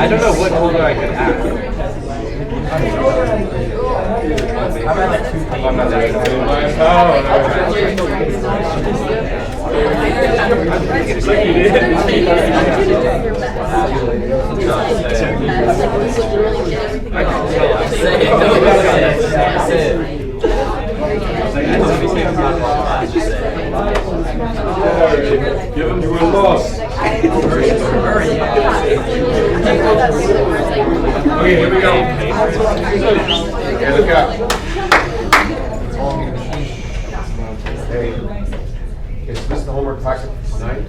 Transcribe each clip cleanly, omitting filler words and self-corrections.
I don't know what order I could ask. I'm at like 2 I'm not that Give them your loss. Okay, here we go. Okay, look up. Hey, so this is the homework packet for tonight.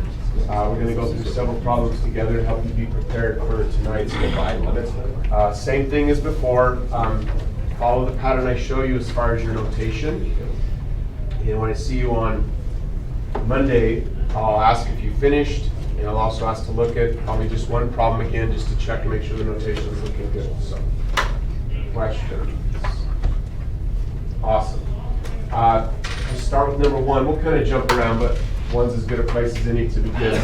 We're going to go through several problems together to help you be prepared for tonight's divide limits. Same thing as before. Follow the pattern I show you as far as your notation. And when I see you on Monday, I'll ask if you finished, and I'll also ask to look at probably just one problem again, just to check and make sure the notation is looking good. So, questions? Awesome. Just start with number 1. We'll kind of jump around, but 1's as good a place as any to begin.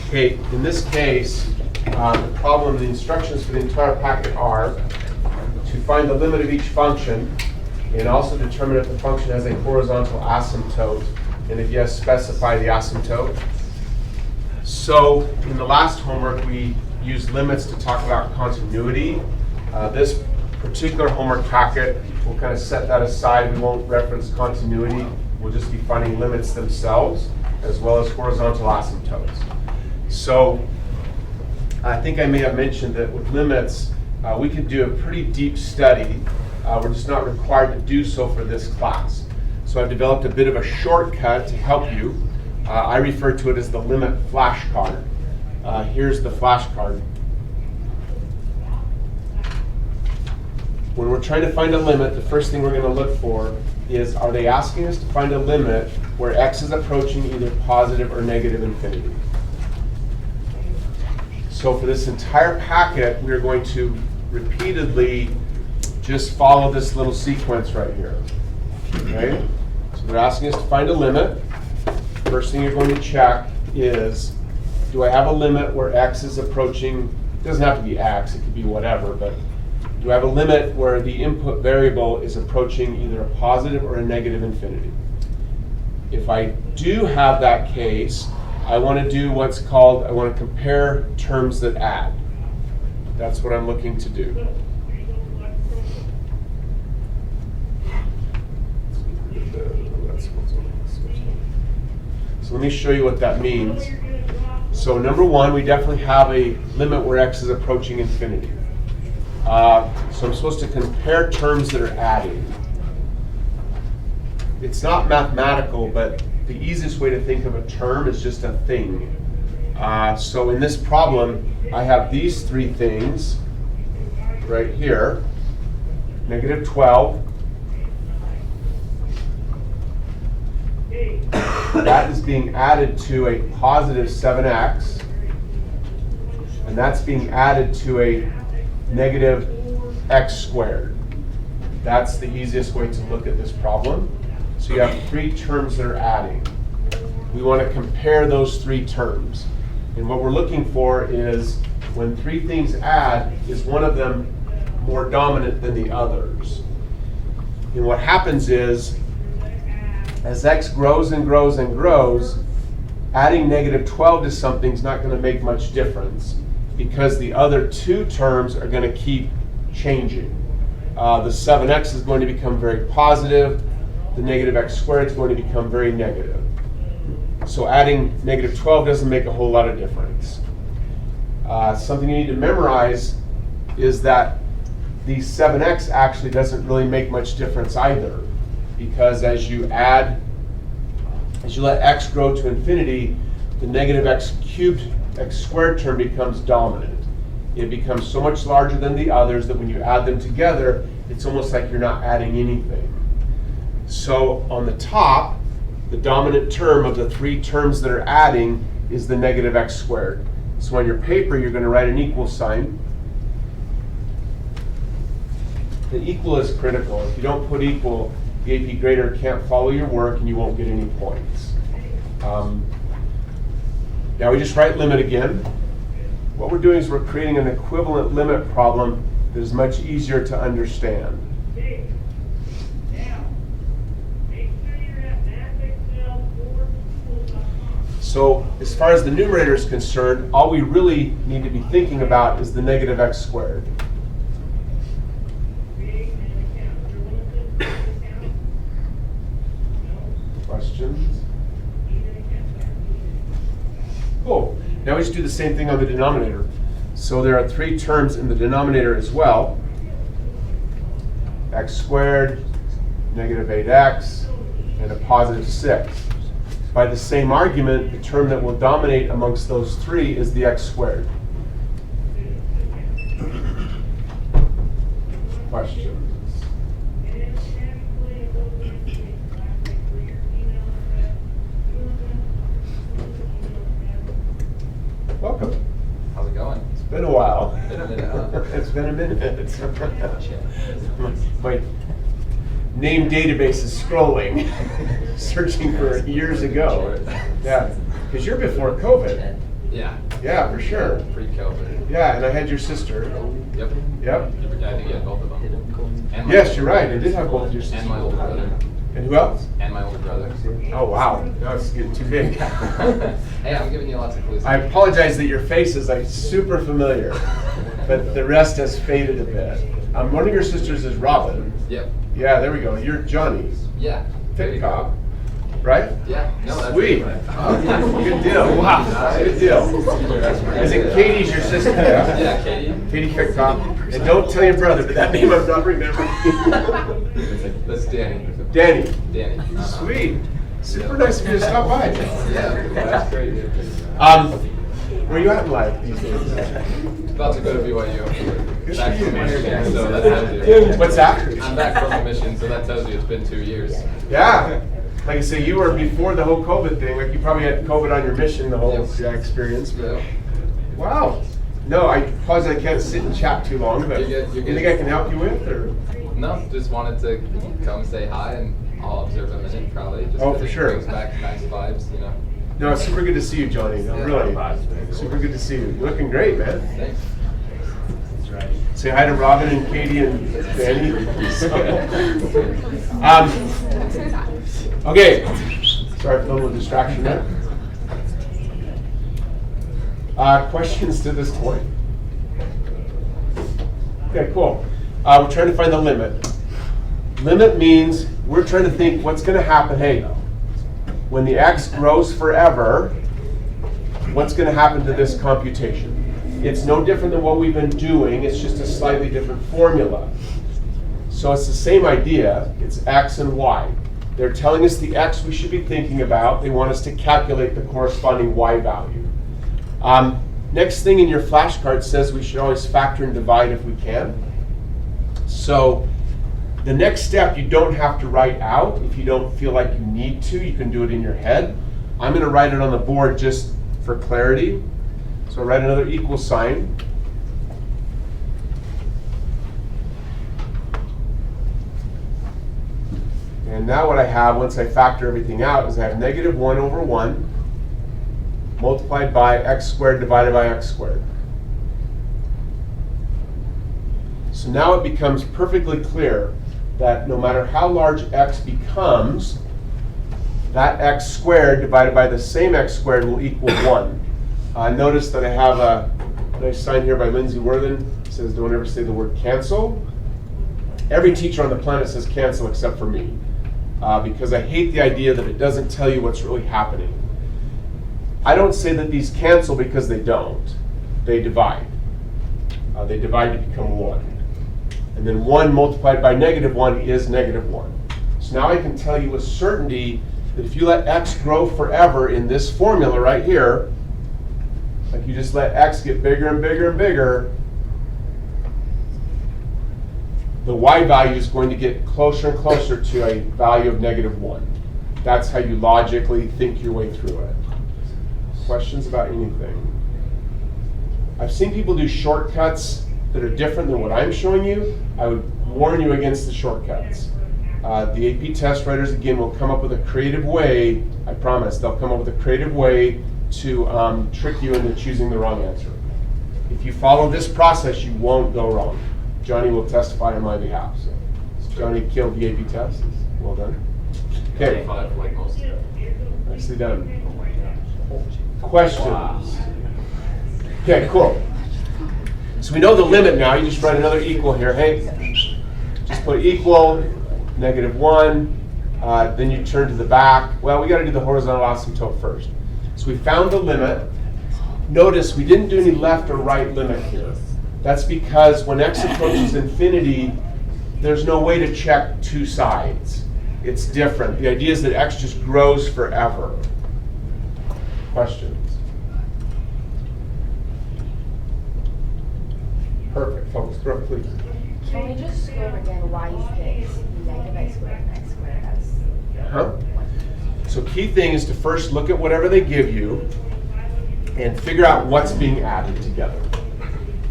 Okay, in this case, the problem, the instructions for the entire packet are to find the limit of each function, and also determine if the function has a horizontal asymptote, and if yes, specify the asymptote. So in the last homework, we used limits to talk about continuity. This particular homework packet, we'll kind of set that aside. We won't reference continuity. We'll just be finding limits themselves, as well as horizontal asymptotes. So I think I may have mentioned that with limits, we could do a pretty deep study. We're just not required to do so for this class. So I've developed a bit of a shortcut to help you. I refer to it as the limit flashcard. Here's the flashcard. When we're trying to find a limit, the first thing we're going to look for is, are they asking us to find a limit where x is approaching either positive or negative infinity? So for this entire packet, we're going to repeatedly just follow this little sequence right here. Okay? So they're asking us to find a limit. First thing you're going to check is, do I have a limit where x is approaching, it doesn't have to be x, it could be whatever, but do I have a limit where the input variable is approaching either a positive or a negative infinity? If I do have that case, I want to do what's called, I want to compare terms that add. That's what I'm looking to do. So let me show you what that means. So number 1, we definitely have a limit where x is approaching infinity. So I'm supposed to compare terms that are adding. It's not mathematical, but the easiest way to think of a term is just a thing. So in this problem, I have these 3 things right here. Negative 12. That is being added to a positive 7x. And that's being added to a negative x squared. That's the easiest way to look at this problem. So you have 3 terms that are adding. We want to compare those 3 terms. And what we're looking for is, when 3 things add, is one of them more dominant than the others? And what happens is, as x grows and grows and grows, adding negative 12 to something is not going to make much difference, because the other 2 terms are going to keep changing. The 7x is going to become very positive. The negative x squared is going to become very negative. So adding negative 12 doesn't make a whole lot of difference. Something you need to memorize is that the 7x actually doesn't really make much difference either, because as you let x grow to infinity, the negative x cubed x squared term becomes dominant. It becomes so much larger than the others that when you add them together, it's almost like you're not adding anything. So on the top, the dominant term of the 3 terms that are adding is the negative x squared. So on your paper, you're going to write an equal sign. The equal is critical. If you don't put equal, the AP grader can't follow your work and you won't get any points. Now we just write limit again. what we're doing is we're creating an equivalent limit problem that is much easier to understand. So as far as the numerator is concerned, all we really need to be thinking about is the negative x squared. Questions? Cool. Now we just do the same thing on the denominator. So there are 3 terms in the denominator as well. X squared, negative 8x, and a positive 6. By the same argument, the term that will dominate amongst those 3 is the x squared. Questions? Welcome. How's it going? It's been a while. Been a minute, huh? It's been a minute. My name database is scrolling, searching for years ago. Yeah, because you're before COVID. Yeah. Yeah, for sure. Pre-COVID. Yeah, and I had your sister. Yep. Yep. I think you had both of them. And my Yes, you're right. I did have both your sisters. And my older brother. And who else? And my older brother. Oh, wow. Now it's getting too big. Hey, I'm giving you lots of clues. I apologize that your face is like super familiar, but the rest has faded a bit. One of your sisters is Robin. Yep. Yeah, there we go. You're Johnny. Yeah. There you go. Fitcop, right? Yeah. No, that's Sweet. right. Good deal. Wow. Good deal. Is it Katie's your sister? Yeah, Katie. Katie Fitcop. And don't tell your brother, but that name I'm not remembering. That's Danny. Danny. Danny. Sweet. Super nice of you to stop by. Yeah, that's great. Where are you at in life these days? About to go to BYU. Good Back for you, from man. Michigan, so that tells you. What's that? I'm back from a mission, so that tells you it's been 2 years. Yeah. Like I say, you were before the whole COVID thing. Like you probably had COVID on your mission, the whole experience. But Yeah. wow. No, I apologize. I can't sit and chat too long. But You're good, you're you think good. I can help you with, or? No, just wanted to come say hi, and I'll observe a minute probably. Just Oh, 'cause for it sure. brings back nice vibes, you know. No, it's super good to see you, Johnny. No, Yeah. really. Super good to see you. You're looking great, man. Thanks. Say hi to Robin and Katie and Danny. Okay. Sorry for the little distraction there. Questions to this point? Okay, cool. We're trying to find the limit. Limit means we're trying to think what's going to happen. Hey, when the x grows forever, what's going to happen to this computation? It's no different than what we've been doing. It's just a slightly different formula. So it's the same idea. It's x and y. They're telling us the x we should be thinking about. They want us to calculate the corresponding y value. Next thing in your flashcard says we should always factor and divide if we can. So the next step you don't have to write out. If you don't feel like you need to, you can do it in your head. I'm going to write it on the board just for clarity. So I write another equal sign. And now what I have, once I factor everything out, is I have negative 1 over 1 multiplied by x squared divided by x squared. So now it becomes perfectly clear that no matter how large x becomes, that x squared divided by the same x squared will equal 1. Notice that I have a nice sign here by Lindsay Worthen. It says, don't ever say the word cancel. Every teacher on the planet says cancel except for me, because I hate the idea that it doesn't tell you what's really happening. I don't say that these cancel because they don't. They divide. They divide to become 1. And then 1 multiplied by negative 1 is negative 1. So now I can tell you with certainty that if you let x grow forever in this formula right here, like you just let x get bigger and bigger and bigger, the y value is going to get closer and closer to a value of negative 1. That's how you logically think your way through it. Questions about anything? I've seen people do shortcuts that are different than what I'm showing you. I would warn you against the shortcuts. The AP test writers, again, will come up with a creative way, I promise, they'll come up with a creative way to trick you into choosing the wrong answer. If you follow this process, you won't go wrong. Johnny will testify on my behalf. So Johnny killed the AP test. Well done. Okay. 5 like most. Nicely done. Questions? Okay, cool. So we know the limit now. You just write another equal here. Hey, just put equal, -1. Then you turn to the back. Well, we got to do the horizontal asymptote first. So we found the limit. Notice we didn't do any left or right limit here. That's because when x approaches infinity, there's no way to check two sides. It's different. The idea is that x just grows forever. Questions? Perfect. Focus. Throw it, please. Can we just go over again why you picked -x squared and x squared as Huh? So key thing is to first look at whatever they give you and figure out what's being added together.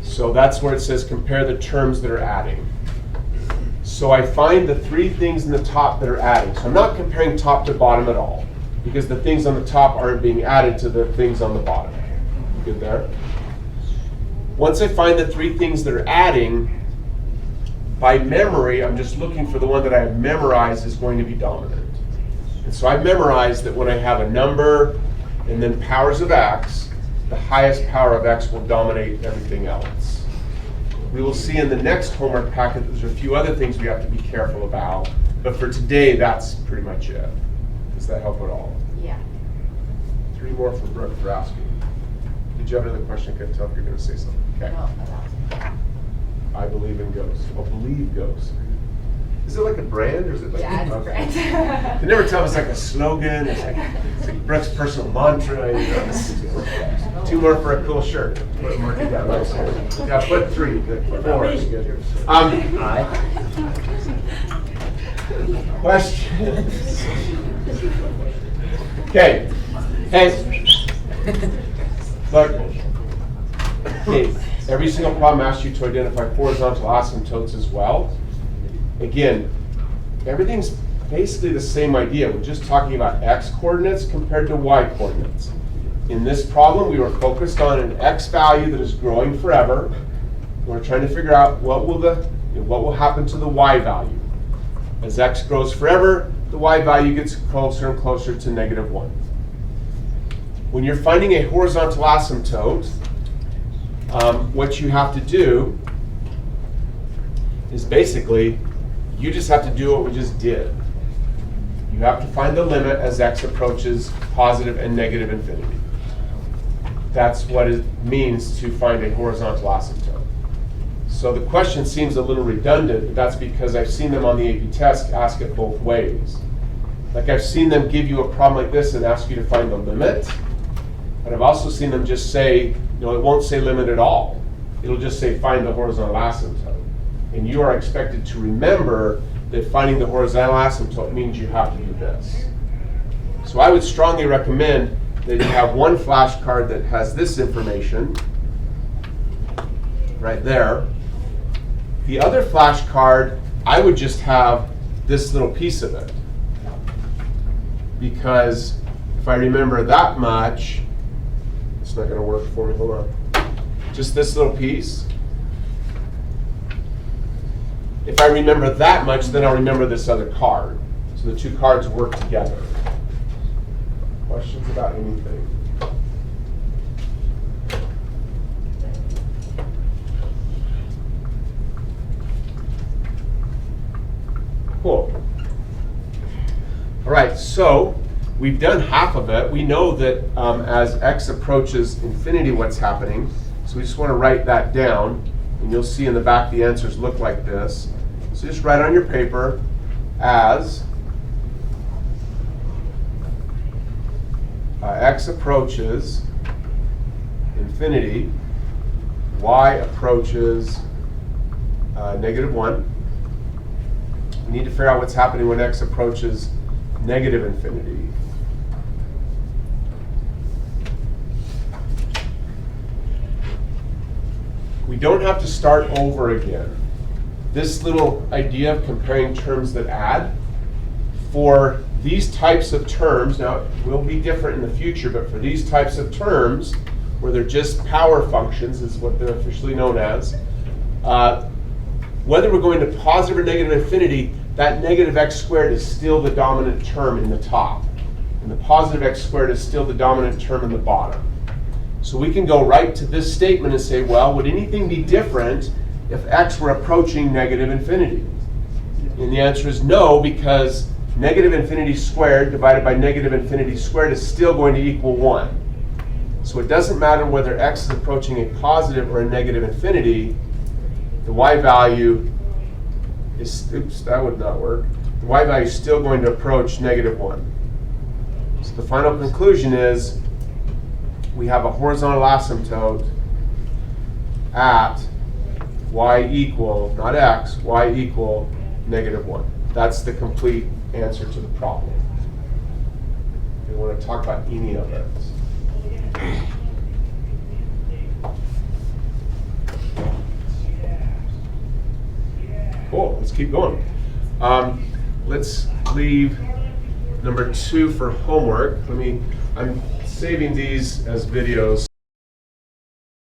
So that's where it says compare the terms that are adding. So I find the three things in the top that are adding. So I'm not comparing top to bottom at all, because the things on the top aren't being added to the things on the bottom. Good there? Once I find the three things that are adding, by memory, I'm just looking for the one that I have memorized is going to be dominant. And so I've memorized that when I have a number and then powers of x, the highest power of x will dominate everything else. We will see in the next homework packet that there's a few other things we have to be careful about, but for today, that's pretty much it. Does that help at all? Yeah. 3 more for Brooke for asking. Did you have another question? I couldn't tell if you're going to say something. Okay. No, about I believe in ghosts. Well, believe ghosts. Is it like a brand or is it like Yeah, it's a brand. You can never tell if it's like a slogan. It's like Brooke's personal mantra. You know, 2 more for a cool shirt. Put more together. Yeah, put 3. Good. 4 is good. Questions? Okay. Hey. Look. Okay. Every single problem asks you to identify horizontal asymptotes as well. Again, everything's basically the same idea. We're just talking about x coordinates compared to y coordinates. In this problem, we were focused on an x value that is growing forever. We're trying to figure out what will happen to the y value. As x grows forever, the y value gets closer and closer to -1. When you're finding a horizontal asymptote, what you have to do is basically, you just have to do what we just did. You have to find the limit as x approaches positive and negative infinity. That's what it means to find a horizontal asymptote. So the question seems a little redundant, but that's because I've seen them on the AP test ask it both ways. Like I've seen them give you a problem like this and ask you to find the limit, but I've also seen them just say, it won't say limit at all. It'll just say find the horizontal asymptote. And you are expected to remember that finding the horizontal asymptote means you have to do this. So I would strongly recommend that you have one flashcard that has this information right there. The other flashcard, I would just have this little piece of it. Because if I remember that much, it's not going to work for me. Hold on. Just this little piece. If I remember that much, then I'll remember this other card. So the two cards work together. Questions about anything? Cool. All right, so we've done half of it. We know that as x approaches infinity, what's happening. So we just want to write that down. And you'll see in the back the answers look like this. So just write on your paper, as x approaches infinity, y approaches -1. We need to figure out what's happening when x approaches negative infinity. We don't have to start over again. This little idea of comparing terms that add, for these types of terms, now it will be different in the future, but for these types of terms, where they're just power functions, is what they're officially known as, whether we're going to positive or negative infinity, that negative x squared is still the dominant term in the top. And the positive x squared is still the dominant term in the bottom. So we can go right to this statement and say, well, would anything be different if x were approaching negative infinity? And the answer is no, because negative infinity squared divided by negative infinity squared is still going to equal 1. So it doesn't matter whether x is approaching a positive or a negative infinity, the y value is, oops, that would not work. The y value is still going to approach negative 1. So the final conclusion is we have a horizontal asymptote at y equal, not x, y equal negative 1. That's the complete answer to the problem. We want to talk about any of it. Cool, let's keep going. Let's leave number 2 for homework. I'm saving these as videos